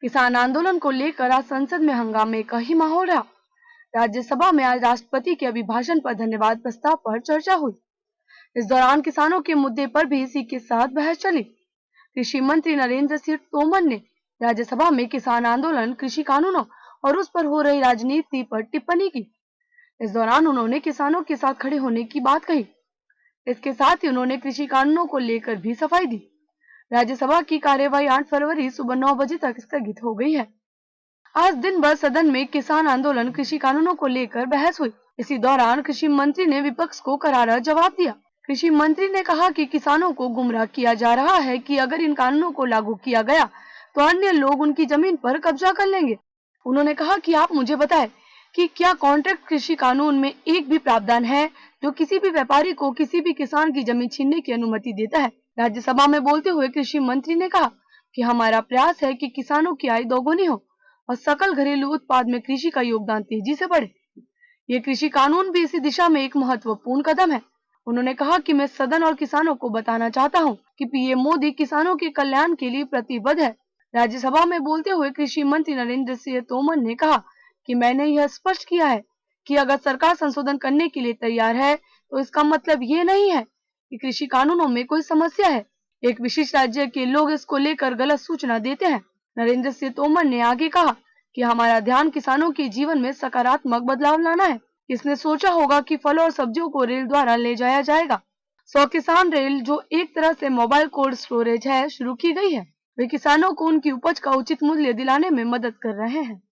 किसान आंदोलन को लेकर आज संसद में हंगामे का ही माहौल रहा। राज्यसभा में आज राष्ट्रपति के अभिभाषण पर धन्यवाद प्रस्ताव पर चर्चा हुई। इस दौरान किसानों के मुद्दे पर भी इसी के साथ बहस चली। कृषि मंत्री नरेंद्र सिंह तोमर ने राज्यसभा में किसान आंदोलन, कृषि कानूनों और उस पर हो रही राजनीति पर टिप्पणी की। इस दौरान उन्होंने किसानों के साथ खड़े होने की बात कही। इसके साथ ही उन्होंने कृषि कानूनों को लेकर भी सफाई दी। राज्यसभा की कार्यवाही 8 फरवरी सुबह 9 बजे तक स्थगित हो गई है। आज दिन भर सदन में किसान आंदोलन, कृषि कानूनों को लेकर बहस हुई। इसी दौरान कृषि मंत्री ने विपक्ष को करारा जवाब दिया। कृषि मंत्री ने कहा कि किसानों को गुमराह किया जा रहा है कि अगर इन कानूनों को लागू किया गया तो अन्य लोग उनकी जमीन पर कब्जा कर लेंगे। उन्होंने कहा कि आप मुझे बताएं कि क्या कॉन्ट्रैक्ट कृषि कानून में एक भी प्रावधान है जो किसी भी व्यापारी को किसी भी किसान की जमीन छीनने की अनुमति देता है। राज्यसभा में बोलते हुए कृषि मंत्री ने कहा कि हमारा प्रयास है कि किसानों की आय दोगुनी हो और सकल घरेलू उत्पाद में कृषि का योगदान तेजी से बढ़े। ये कृषि कानून भी इसी दिशा में एक महत्वपूर्ण कदम है। उन्होंने कहा कि मैं सदन और किसानों को बताना चाहता हूं कि पीएम मोदी किसानों के कल्याण के लिए प्रतिबद्ध है। राज्यसभा में बोलते हुए कृषि मंत्री नरेंद्र सिंह तोमर ने कहा कि मैंने यह स्पष्ट किया है कि अगर सरकार संशोधन करने के लिए तैयार है तो इसका मतलब ये नहीं है कि कृषि कानूनों में कोई समस्या है। एक विशेष राज्य के लोग इसको लेकर गलत सूचना देते हैं। नरेंद्र सिंह तोमर ने आगे कहा कि हमारा ध्यान किसानों के जीवन में सकारात्मक बदलाव लाना है। इसने सोचा होगा कि फल और सब्जियों को रेल द्वारा ले जाया जाएगा। 100 किसान रेल, जो एक तरह से मोबाइल कोल्ड स्टोरेज है, शुरू की गई है। वे किसानों को उनकी उपज का उचित मूल्य दिलाने में मदद कर रहे हैं।